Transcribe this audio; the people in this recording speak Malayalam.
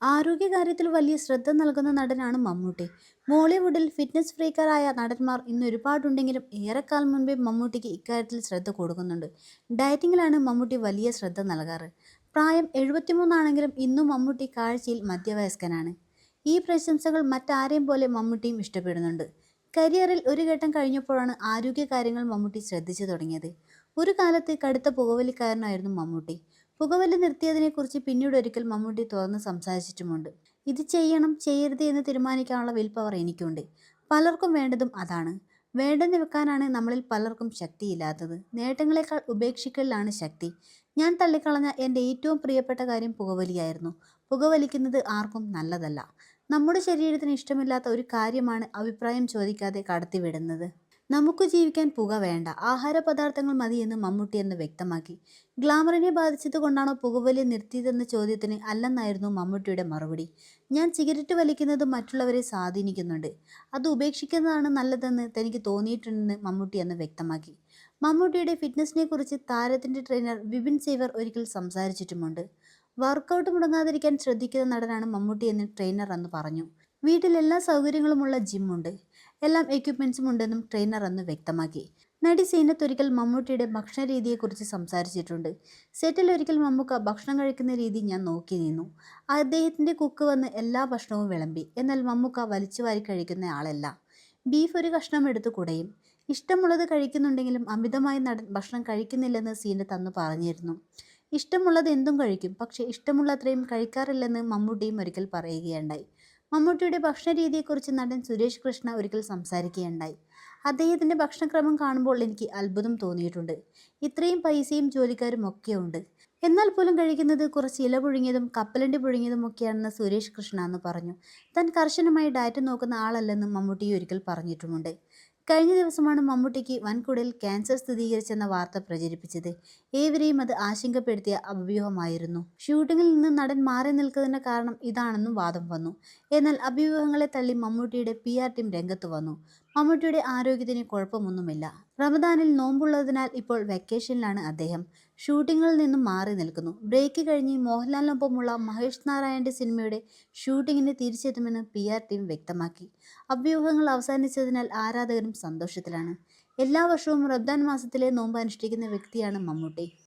ആരോഗ്യകാര്യത്തിൽ വലിയ ശ്രദ്ധ നൽകുന്ന നടനാണ് മമ്മൂട്ടി. ബോളിവുഡിൽ ഫിറ്റ്നസ് ഫ്രീക്കറായ നടന്മാർ ഇന്ന് ഒരുപാടുണ്ടെങ്കിലും ഏറെക്കാലം മുൻപേ മമ്മൂട്ടിക്ക് ഇക്കാര്യത്തിൽ ശ്രദ്ധ കൊടുക്കുന്നുണ്ട്. ഡയറ്റിങ്ങിലാണ് മമ്മൂട്ടി വലിയ ശ്രദ്ധ നൽകാറ്. പ്രായം 73 ആണെങ്കിലും ഇന്നും മമ്മൂട്ടി കാഴ്ചയിൽ മധ്യവയസ്കനാണ്. ഈ പ്രശംസകൾ മറ്റാരെയും പോലെ മമ്മൂട്ടിയും ഇഷ്ടപ്പെടുന്നുണ്ട്. കരിയറിൽ ഒരു ഘട്ടം കഴിഞ്ഞപ്പോഴാണ് ആരോഗ്യകാര്യങ്ങൾ മമ്മൂട്ടി ശ്രദ്ധിച്ചു തുടങ്ങിയത്. ഒരു കാലത്ത് കടുത്ത പുകവലിക്കാരനായിരുന്നു മമ്മൂട്ടി. പുകവലി നിർത്തിയതിനെക്കുറിച്ച് പിന്നീട് ഒരിക്കൽ മമ്മൂട്ടി തുറന്ന് സംസാരിച്ചിട്ടുമുണ്ട്. ഇത് ചെയ്യണം ചെയ്യരുത് എന്ന് തീരുമാനിക്കാനുള്ള വിൽ പവർ എനിക്കുണ്ട്. പലർക്കും വേണ്ടതും അതാണ്. വേണ്ടെന്ന് വെക്കാനാണ് നമ്മളിൽ പലർക്കും ശക്തിയില്ലാത്തത്. നേട്ടങ്ങളെക്കാൾ ഉപേക്ഷിക്കലിലാണ് ശക്തി. ഞാൻ തള്ളിക്കളഞ്ഞ എൻ്റെ ഏറ്റവും പ്രിയപ്പെട്ട കാര്യം പുകവലിയായിരുന്നു. പുകവലിക്കുന്നത് ആർക്കും നല്ലതല്ല. നമ്മുടെ ശരീരത്തിന് ഇഷ്ടമില്ലാത്ത ഒരു കാര്യമാണ് അഭിപ്രായം ചോദിക്കാതെ കടത്തിവിടുന്നത്. നമുക്ക് ജീവിക്കാൻ പുക വേണ്ട, ആഹാര പദാർത്ഥങ്ങൾ മതി എന്ന് മമ്മൂട്ടി എന്ന് വ്യക്തമാക്കി. ഗ്ലാമറിനെ ബാധിച്ചത് കൊണ്ടാണോ പുകവലി നിർത്തിയതെന്ന ചോദ്യത്തിന് അല്ലെന്നായിരുന്നു മമ്മൂട്ടിയുടെ മറുപടി. ഞാൻ സിഗരറ്റ് വലിക്കുന്നത് മറ്റുള്ളവരെ സ്വാധീനിക്കുന്നുണ്ട്. അത് ഉപേക്ഷിക്കുന്നതാണ് നല്ലതെന്ന് തനിക്ക് തോന്നിയിട്ടുണ്ടെന്ന് മമ്മൂട്ടി എന്ന് വ്യക്തമാക്കി. മമ്മൂട്ടിയുടെ ഫിറ്റ്നസിനെ കുറിച്ച് താരത്തിന്റെ ട്രെയിനർ വിപിൻ സേവർ ഒരിക്കൽ സംസാരിച്ചിട്ടുമുണ്ട്. വർക്കൗട്ട് മുടങ്ങാതിരിക്കാൻ ശ്രദ്ധിക്കുന്ന നടനാണ് മമ്മൂട്ടി എന്ന് ട്രെയിനർ അന്ന് പറഞ്ഞു. വീട്ടിൽ എല്ലാ സൗകര്യങ്ങളുമുള്ള ജിമ്മുണ്ട്, എല്ലാം എക്യുപ്മെന്റ്സും ഉണ്ടെന്നും ട്രെയിനർ അന്ന് വ്യക്തമാക്കി. നടി സീനത്ത് ഒരിക്കൽ മമ്മൂട്ടിയുടെ ഭക്ഷണ രീതിയെക്കുറിച്ച് സംസാരിച്ചിട്ടുണ്ട്. സെറ്റിൽ ഒരിക്കൽ മമ്മൂക്ക ഭക്ഷണം കഴിക്കുന്ന രീതി ഞാൻ നോക്കി നിന്നു. അദ്ദേഹത്തിന്റെ കുക്ക് വന്ന് എല്ലാ ഭക്ഷണവും വിളമ്പി. എന്നാൽ മമ്മൂക്ക വലിച്ചുവാരി കഴിക്കുന്ന ആളല്ല. ബീഫ് ഒരു കഷ്ണം എടുത്ത് കുടയും. ഇഷ്ടമുള്ളത് കഴിക്കുന്നുണ്ടെങ്കിലും അമിതമായി നടൻ ഭക്ഷണം കഴിക്കുന്നില്ലെന്ന് സീനത്ത് അന്ന് പറഞ്ഞിരുന്നു. ഇഷ്ടമുള്ളത് എന്തും കഴിക്കും, പക്ഷേ ഇഷ്ടമുള്ളത്രയും കഴിക്കാറില്ലെന്ന് മമ്മൂട്ടിയും ഒരിക്കൽ പറയുകയുണ്ടായി. മമ്മൂട്ടിയുടെ ഭക്ഷണ രീതിയെക്കുറിച്ച് നടൻ സുരേഷ് കൃഷ്ണ ഒരിക്കൽ സംസാരിക്കുകയുണ്ടായി. അദ്ദേഹത്തിന്റെ ഭക്ഷണക്രമം കാണുമ്പോൾ എനിക്ക് അത്ഭുതം തോന്നിയിട്ടുണ്ട്. ഇത്രയും പൈസയും ജോലിക്കാരും ഒക്കെ ഉണ്ട്, എന്നാൽ പോലും കഴിക്കുന്നത് കുറച്ച് ഇല പുഴുങ്ങിയതും കപ്പലണ്ടി പുഴുങ്ങിയതും ഒക്കെയാണെന്ന് സുരേഷ് കൃഷ്ണ എന്ന് പറഞ്ഞു. താൻ കർശനമായി ഡയറ്റ് നോക്കുന്ന ആളല്ലെന്ന് മമ്മൂട്ടി ഒരിക്കൽ പറഞ്ഞിട്ടുമുണ്ട്. കഴിഞ്ഞ ദിവസമാണ് മമ്മൂട്ടിക്ക് വൻകുടലിൽ ക്യാൻസർ സ്ഥിരീകരിച്ചെന്ന വാർത്ത പ്രചരിപ്പിച്ചത്. ഏവരെയും അത് ആശങ്കപ്പെടുത്തിയ അഭ്യൂഹമായിരുന്നു. ഷൂട്ടിങ്ങിൽ നിന്ന് നടൻ മാറി നിൽക്കുന്നതിന്റെ കാരണം ഇതാണെന്നും വാദം വന്നു. എന്നാൽ അഭ്യൂഹങ്ങളെ തള്ളി മമ്മൂട്ടിയുടെ PR ടീം രംഗത്ത് വന്നു. മമ്മൂട്ടിയുടെ ആരോഗ്യത്തിന് കുഴപ്പമൊന്നുമില്ല. റമദാനിൽ നോമ്പുള്ളതിനാൽ ഇപ്പോൾ വെക്കേഷനിലാണ് അദ്ദേഹം. ഷൂട്ടിങ്ങിൽ നിന്നും മാറി നിൽക്കുന്നു. ബ്രേക്ക് കഴിഞ്ഞ് മോഹൻലാലിനൊപ്പമുള്ള മഹേഷ് നാരായണന്റെ സിനിമയുടെ ഷൂട്ടിങ്ങിന് തിരിച്ചെത്തുമെന്ന് PR ടീം വ്യക്തമാക്കി. അഭ്യൂഹങ്ങൾ അവസാനിച്ചതിനാൽ ആരാധകരും സന്തോഷത്തിലാണ്. എല്ലാ വർഷവും റമദാൻ മാസത്തിലെ നോമ്പ് അനുഷ്ഠിക്കുന്ന വ്യക്തിയാണ് മമ്മൂട്ടി.